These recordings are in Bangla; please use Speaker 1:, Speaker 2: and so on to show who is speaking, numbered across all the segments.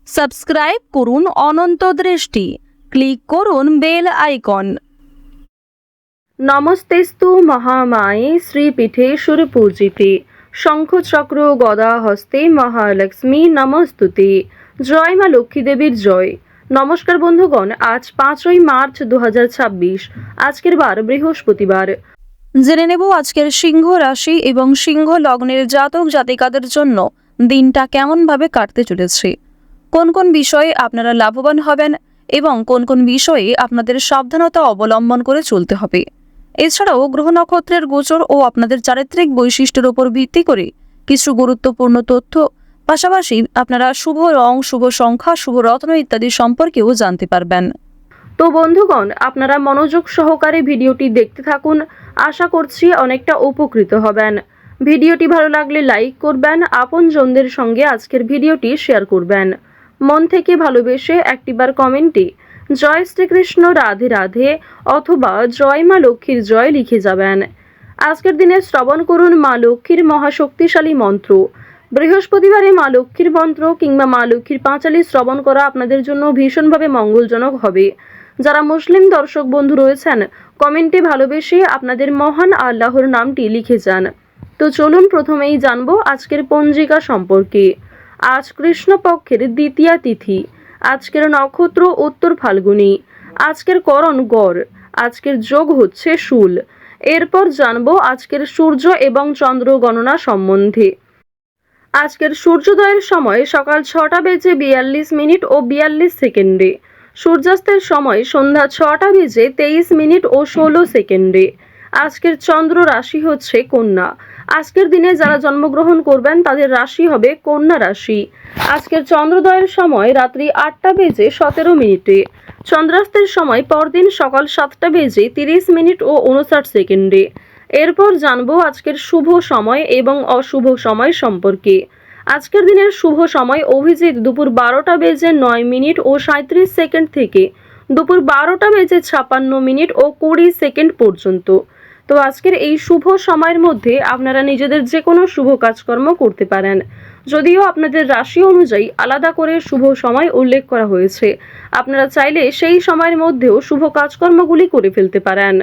Speaker 1: সাবস্ক্রাইব করুন অনন্ত দৃষ্টি, ক্লিক করুন বেল আইকন।
Speaker 2: নমস্তেস্তু মহামায়ে শ্রীপীঠেশ্বর পূজিতে শঙ্খচক্র গদা হস্তে মহালক্ষ্মী নমস্তুতে। জয় মা লক্ষ্মী দেবীর জয়। নমস্কার বন্ধুগণ, আজ 5ই মার্চ 2026, আজকের বার বৃহস্পতিবার।
Speaker 1: জেনে নেব আজকের সিংহ রাশি এবং সিংহ লগ্নের জাতক জাতিকাদের জন্য দিনটা কেমনভাবে কাটতে চলেছে, কোন কোন বিষয়ে আপনারা লাভবান হবেন এবং কোন কোন বিষয়ে আপনাদের সাবধানতা অবলম্বন করে চলতে হবে। এছাড়াও গ্রহ নক্ষত্রের গোচর ও আপনাদের চারিত্রিক বৈশিষ্ট্যের উপর ভিত্তি করে কিছু গুরুত্বপূর্ণ তথ্য, পাশাপাশি আপনারা শুভ রং, শুভ সংখ্যা, শুভ রত্ন ইত্যাদি সম্পর্কেও জানতে পারবেন।
Speaker 2: তো বন্ধুগণ, আপনারা মনোযোগ সহকারে ভিডিওটি দেখতে থাকুন, আশা করছি অনেকটা উপকৃত হবেন। ভিডিওটি ভালো লাগলে লাইক করবেন, আপনজনদের সঙ্গে আজকের ভিডিওটি শেয়ার করবেন। মন থেকে ভালোবেসে একটিবার কমেন্টে জয় শ্রীকৃষ্ণ, রাধে রাধে অথবা জয় মা লক্ষ্মীর জয় লিখে যাবেন। আজকের দিনে শ্রবণ করুন মা লক্ষ্মীর মহাশক্তিশালী মন্ত্র। বৃহস্পতিবারে মা লক্ষ্মীর মন্ত্র কিংবা মা লক্ষ্মীর পাঁচালী শ্রবণ করা আপনাদের জন্য ভীষণভাবে মঙ্গলজনক হবে। যারা মুসলিম দর্শক বন্ধু রয়েছেন, কমেন্টে ভালোবেসে আপনাদের মহান আল্লাহর নামটি লিখে যান। তো চলুন প্রথমেই জানবো আজকের পঞ্জিকা সম্পর্কে। আজ কৃষ্ণপক্ষের দ্বিতীয়া তিথি। আজকের নক্ষত্র উত্তর ফাল্গুনী। আজকের করণ গড়। আজকের যোগ হচ্ছে শূল। এরপর জানবো আজকের সূর্য এবং চন্দ্র গণনা সম্বন্ধে। আজকের সূর্যোদয়ের সময় সকাল 6:42 ও 42 সেকেন্ডে। সূর্যাস্তের সময় সন্ধ্যা 6:23 ও 16 সেকেন্ডে। আজকের চন্দ্র রাশি হচ্ছে কন্যা। আজকের দিনে যারা জন্মগ্রহণ করবেন তাদের রাশি হবে কন্যা রাশি। আজকের চন্দ্রোদয়ের সময় রাত্রি 8:17। চন্দ্রাস্তের সময় পরদিন সকাল 7:30 ও 59 সেকেন্ডে। এরপর জানবো আজকের শুভ সময় এবং অশুভ সময় সম্পর্কে। আজকের দিনের শুভ সময় অভিজিৎ দুপুর 12:09 ও 37 সেকেন্ড থেকে দুপুর 12:56 ও 20 সেকেন্ড পর্যন্ত। তো আজকের এই শুভ সময়ের মধ্যে আপনারা নিজেদের যে কোনো শুভ কাজকর্ম করতে পারেন, যদিও আপনাদের রাশি অনুযায়ী আলাদা করে শুভ সময় উল্লেখ করা হয়েছে। আপনারা চাইলে সেই সময়ের মধ্যেও শুভ কাজকর্মগুলি করে ফেলতে পারেন।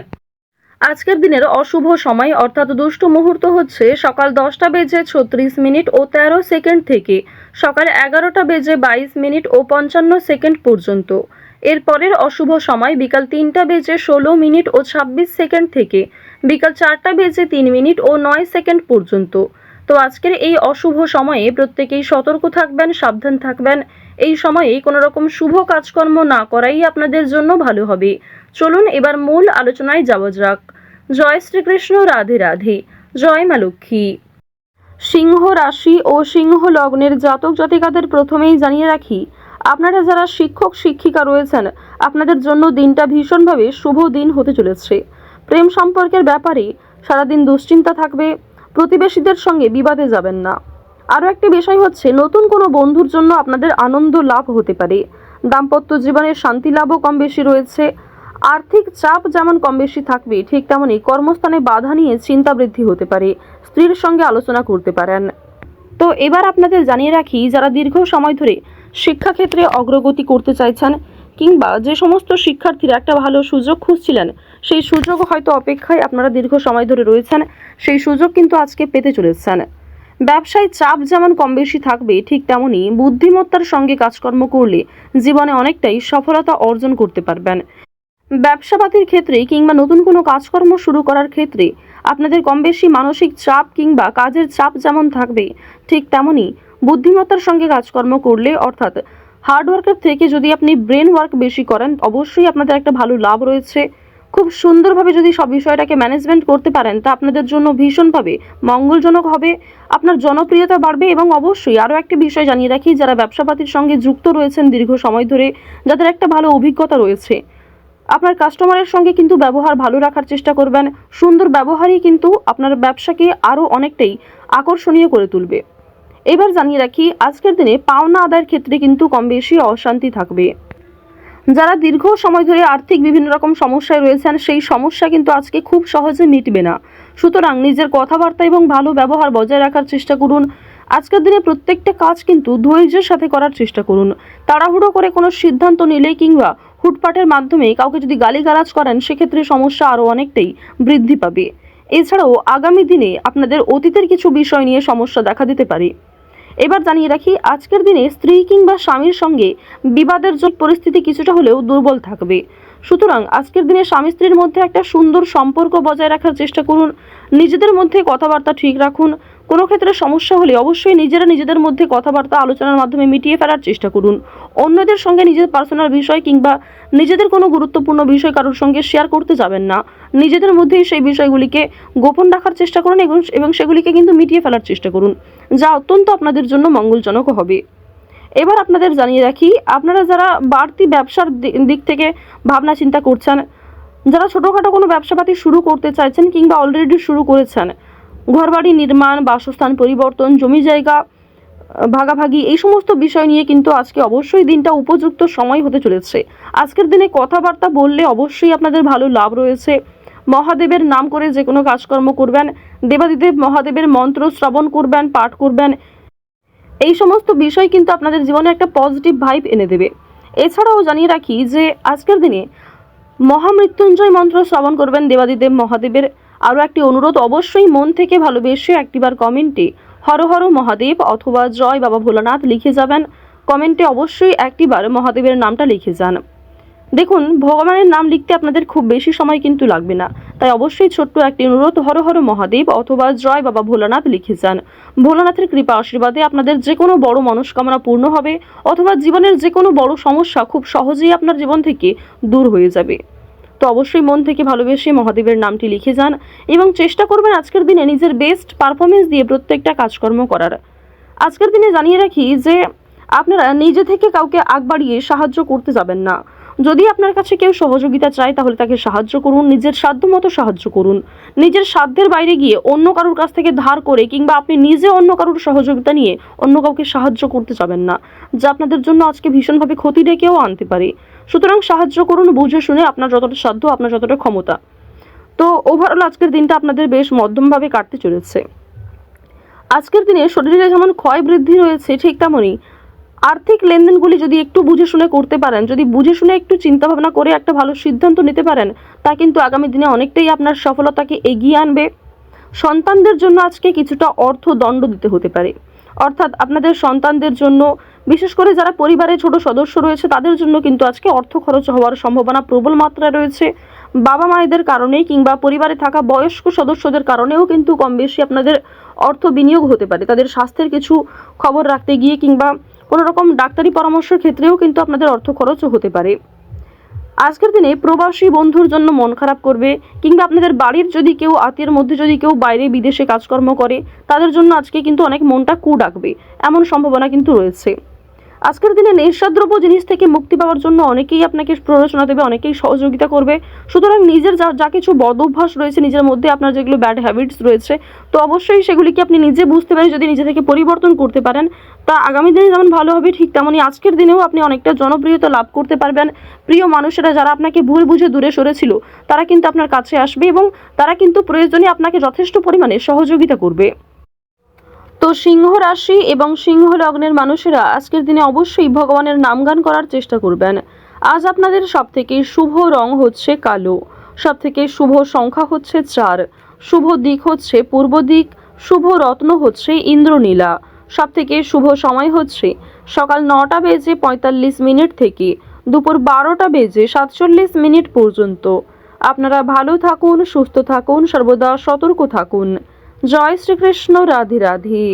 Speaker 2: আজকের দিনের অশুভ সময় অর্থাৎ দুষ্ট মুহূর্ত হচ্ছে সকাল 10:36 ও 13 সেকেন্ড থেকে সকাল 11:22 ও 55 সেকেন্ড পর্যন্ত। এরপরের অশুভ সময় বিকাল 3:16 ও 26 সেকেন্ড থেকে বিকাল 4:03 ও 9 সেকেন্ড পর্যন্ত। তো আজকের এই অশুভ সময়ে প্রত্যেকেই সতর্ক থাকবেন, সাবধান থাকবেন। এই সময়ে কোনো রকম শুভ কাজকর্ম না করাই আপনাদের জন্য ভালো হবে। চলুন এবার মূল আলোচনায় যাওয়া যাক। জয় শ্রীকৃষ্ণ, রাধে রাধে, জয় মা লক্ষ্মী। সিংহ রাশি ও সিংহ লগ্নের জাতক জাতিকাদের প্রথমেই জানিয়ে রাখি, আপনারা যারা শিক্ষক শিক্ষিকা রয়েছেন, আপনাদের জন্য দিনটা ভীষণভাবে শুভ দিন হতে চলেছে। প্রেম সম্পর্কের ব্যাপারে সারাদিন দুশ্চিন্তা থাকবে, প্রতিবেশীদের সঙ্গে বিবাদে যাবেন না। আরও একটি বিষয় হচ্ছে, নতুন কোনো বন্ধুর জন্য আপনাদের আনন্দ লাভ হতে পারে। দাম্পত্য জীবনের শান্তি লাভও কম বেশি রয়েছে। আর্থিক চাপ যেমন কম বেশি থাকবে, ঠিক তেমনি কর্মস্থানে বাধা নিয়ে চিন্তা বৃদ্ধি হতে পারে। স্ত্রীর সঙ্গে আলোচনা করতে পারেন। তো এবার আপনাদের জানিয়ে রাখি, যারা দীর্ঘ সময় ধরে শিক্ষাক্ষেত্রে অগ্রগতি করতে চাইছেন কিংবা যে সমস্ত শিক্ষার্থীরা একটা ভালো সুযোগ খুঁজছিলেন, সেই সুযোগ হয়তো অপেক্ষায় আপনারা দীর্ঘ সময় ধরে রয়েছেন, সেই সুযোগ কিন্তু আজকে পেতে চলেছেন। ব্যবসায় চাপ যেমন কম বেশি থাকবে, ঠিক তেমনি বুদ্ধিমত্তার সঙ্গে কাজকর্ম করলে জীবনে অনেকটাই সফলতা অর্জন করতে পারবেন। ব্যবসাপাতির ক্ষেত্রে কিংবা নতুন কোনো কাজকর্ম শুরু করার ক্ষেত্রে আপনাদের কম বেশি মানসিক চাপ কিংবা কাজের চাপ যেমন থাকবে, ঠিক তেমনি বুদ্ধিমত্তার সঙ্গে কাজকর্ম করলে অর্থাৎ হার্ডওয়ার্কের থেকে যদি আপনি ব্রেন ওয়ার্ক বেশি করেন, অবশ্যই আপনাদের একটা ভালো লাভ রয়েছে। খুব সুন্দরভাবে যদি সব বিষয়টাকে ম্যানেজমেন্ট করতে পারেন, তা আপনাদের জন্য ভীষণভাবে মঙ্গলজনক হবে। আপনার জনপ্রিয়তা বাড়বে এবং অবশ্যই আরও একটি বিষয় জানিয়ে রাখি, যারা ব্যবসাপাতির সঙ্গে যুক্ত রয়েছেন দীর্ঘ সময় ধরে, যাদের একটা ভালো অভিজ্ঞতা রয়েছে, আপনার কাস্টমারের সঙ্গে কিন্তু ব্যবহার ভালো রাখার চেষ্টা করবেন। সুন্দর ব্যবহারই কিন্তু আপনার ব্যবসাকে আরও অনেকটাই আকর্ষণীয় করে তুলবে। এবার জানিয়ে রাখি, আজকের দিনে পাওনা আদায়ের ক্ষেত্রে কিন্তু কম বেশি অশান্তি থাকবে। যারা দীর্ঘ সময় ধরে আর্থিক বিভিন্ন রকম সমস্যায় রয়েছেন, সেই সমস্যা কিন্তু আজকে খুব সহজে মিটবে না। সুতরাং নিজের কথাবার্তা এবং ভালো ব্যবহার বজায় রাখার চেষ্টা করুন। আজকের দিনে প্রত্যেকটা কাজ কিন্তু ধৈর্যের সাথে করার চেষ্টা করুন। তাড়াহুড়ো করে কোনো সিদ্ধান্ত নিলে কিংবা হুটপাটের মাধ্যমে কাউকে যদি গালিগালাজ করেন, সেক্ষেত্রে সমস্যা আরও অনেকটাই বৃদ্ধি পাবে। এছাড়াও আগামী দিনে আপনাদের অতীতের কিছু বিষয় নিয়ে সমস্যা দেখা দিতে পারে। এবার জানিয়ে রাখি, আজকের দিনে স্ত্রী কিংবা স্বামীর সঙ্গে বিবাদের পরিস্থিতি কিছুটা হলেও দুর্বল থাকবে। সুতরাং আজকের দিনে স্বামী স্ত্রীর মধ্যে একটা সুন্দর সম্পর্ক বজায় রাখার চেষ্টা করুন। নিজেদের মধ্যে কথাবার্তা ঠিক রাখুন। কোনো ক্ষেত্রে সমস্যা হলে অবশ্যই নিজেদের মধ্যে কথাবার্তা আলোচনার মাধ্যমে মিটিয়ে ফেলার চেষ্টা করুন। অন্যদের সঙ্গে নিজের পার্সোনাল বিষয় কিংবা নিজেদের কোনো গুরুত্বপূর্ণ বিষয় কারোর সঙ্গে শেয়ার করতে যাবেন না। নিজেদের মধ্যেই সেই বিষয়গুলিকে গোপন রাখার চেষ্টা করুন এবং সেগুলিকে কিন্তু মিটিয়ে ফেলার চেষ্টা করুন, যা অত্যন্ত আপনাদের জন্য মঙ্গলজনক হবে। এবার আপনাদের জানিয়ে রাখি, আপনারা যারা বাড়তি ব্যবসার দিক থেকে ভাবনা চিন্তা করছেন, যারা ছোটোখাটো কোনো ব্যবসাপাতি শুরু করতে চাইছেন কিংবা অলরেডি শুরু করেছেন, ঘরবাড়ি নির্মাণ, বাসস্থান পরিবর্তন, জমি জায়গা ভাগাভাগি, এই সমস্ত বিষয় নিয়ে কিন্তু আজকে অবশ্যই দিনটা উপযুক্ত সময় হতে চলেছে। আজকের দিনে কথাবার্তা বললে অবশ্যই আপনাদের ভালো লাভ রয়েছে। মহাদেবের নাম করে যে কোনো কাজকর্ম করবেন, দেবাদিদেব মহাদেবের মন্ত্র শ্রবণ করবেন, পাঠ করবেন, এই সমস্ত বিষয় কিন্তু আপনাদের জীবনে একটা পজিটিভ ভাইব এনে দেবে। এছাড়াও জানিয়ে রাখি যে আজকের দিনে মহামৃত্যুঞ্জয় মন্ত্র শ্রবণ করবেন দেবাদিদেব মহাদেবের। আরও একটি অনুরোধ, অবশ্যই মন থেকে ভালোবেসে একটিবার কমেন্টে হর হর মহাদেব অথবা জয় বাবা ভোলানাথ লিখে যাবেন। কমেন্টে অবশ্যই একটিবার মহাদেবের নামটা লিখে যান। দেখুন, ভগবানের নাম লিখতে আপনাদের খুব বেশি সময় কিন্তু লাগবে না, তাই অবশ্যই ছোট্ট একটি অনুরোধ, হর হর মহাদেব অথবা জয় বাবা ভোলানাথ লিখে যান। ভোলানাথের কৃপা আশীর্বাদে আপনাদের যে কোনো বড় মনস্কামনা পূর্ণ হবে অথবা জীবনের যে কোনো বড় সমস্যা খুব সহজেই আপনার জীবন থেকে দূর হয়ে যাবে। তো অবশ্যই মন থেকে ভালোবেসে মহাদেবের নামটি লিখে যান এবং চেষ্টা করবেন আজকের দিনে নিজের বেস্ট পারফরমেন্স দিয়ে প্রত্যেকটা কাজকর্ম করার। আজকের দিনে জানিয়ে রাখি যে আপনারা নিজে থেকে কাউকে আগ বাড়িয়ে সাহায্য করতে যাবেন না। যদি আপনার কাছে কেউ সহযোগিতা চায় তাহলে তাকে সাহায্য করুন, নিজের সাধ্যমতো সাহায্য করুন। নিজের সাধ্যের বাইরে গিয়ে অন্য কারোর কাছ থেকে ধার করে কিংবা আপনি নিজে অন্য কারোর সহযোগিতা নিয়ে অন্য কাউকে সাহায্য করতে যাবেন না, যা আপনাদের জন্য আজকে ভীষণভাবে ক্ষতি ডেকেও আনতে পারে। সুতরাং সাহায্য করুন বুঝে শুনে, আপনার যতটা সাধ্য, আপনার যতটা ক্ষমতা। তো ওভারঅল আজকের দিনটা আপনাদের বেশ মধ্যমভাবে কাটতে চলেছে। আজকের দিনে শরীরে যেমন ক্ষয় বৃদ্ধি রয়েছে, ঠিক তেমনই আর্থিক লেনদেনগুলি যদি একটু বুঝে শুনে করতে পারেন, যদি বুঝে শুনে একটু চিন্তাভাবনা করে একটা ভালো সিদ্ধান্ত নিতে পারেন, তা কিন্তু আগামী দিনে অনেকটাই আপনার সফলতাকে এগিয়ে আনবে। সন্তানদের জন্য আজকে কিছুটা অর্থ দণ্ড দিতে হতে পারে, অর্থাৎ আপনাদের সন্তানদের জন্য, বিশেষ করে যারা পরিবারের ছোট সদস্য রয়েছে তাদের জন্য কিন্তু আজকে অর্থ খরচ হওয়ার সম্ভাবনা প্রবল মাত্রায় রয়েছে। বাবা মায়েদের কারণেই কিংবা পরিবারে থাকা বয়স্ক সদস্যদের কারণেও কিন্তু কম বেশি আপনাদের অর্থ বিনিয়োগ হতে পারে। তাদের স্বাস্থ্যের কিছু খবর রাখতে গিয়ে কিংবা কোনো রকম ডাক্তারি পরামর্শের ক্ষেত্রেও কিন্তু আপনাদের অর্থ খরচও হতে পারে। আজকের দিনে প্রবাসী বন্ধুর জন্য মন খারাপ করবে কিংবা আপনাদের বাড়ির যদি কেউ আত্মীয়ের মধ্যে যদি কেউ বাইরে বিদেশে কাজকর্ম করে, তাদের জন্য আজকে কিন্তু অনেক মনটা কু ডাকবে, এমন সম্ভাবনা কিন্তু রয়েছে। আজকের দিনে নেশাদ্রব্য জিনিস থেকে মুক্তি পাওয়ার জন্য অনেকেই আপনাকে প্ররোচনা দেবে, অনেকেই সহযোগিতা করবে। সুতরাং নিজের যা কিছু বদ অভ্যাস রয়েছে নিজের মধ্যে, আপনার যেগুলো ব্যাড হ্যাবিটস রয়েছে, তো অবশ্যই সেগুলিকে আপনি নিজে বুঝতে পারেন, যদি নিজে থেকে পরিবর্তন করতে পারেন, তা আগামী দিনে যেমন ভালো হবে, ঠিক তেমনই আজকের দিনেও আপনি অনেকটা জনপ্রিয়তা লাভ করতে পারবেন। প্রিয় মানুষেরা যারা আপনাকে ভুল বুঝে দূরে সরেছিল, তারা কিন্তু আপনার কাছে আসবে এবং তারা কিন্তু প্রয়োজনে আপনাকে যথেষ্ট পরিমাণে সহযোগিতা করবে। তো সিংহ রাশি এবং সিংহ লগ্নের মানুষেরা আজকের দিনে অবশ্যই ভগবানের নামগান করার চেষ্টা করবেন। আজ আপনাদের সবথেকে শুভ রং হচ্ছে কালো, সবথেকে শুভ সংখ্যা হচ্ছে 4, শুভ দিক হচ্ছে পূর্ব দিক, শুভ রত্ন হচ্ছে ইন্দ্রনীলা, সবথেকে শুভ সময় হচ্ছে সকাল 9:45 থেকে দুপুর 12:47 পর্যন্ত। আপনারা ভালো থাকুন, সুস্থ থাকুন, সর্বদা সতর্ক থাকুন। জয় শ্রীকৃষ্ণ, রাধে রাধে।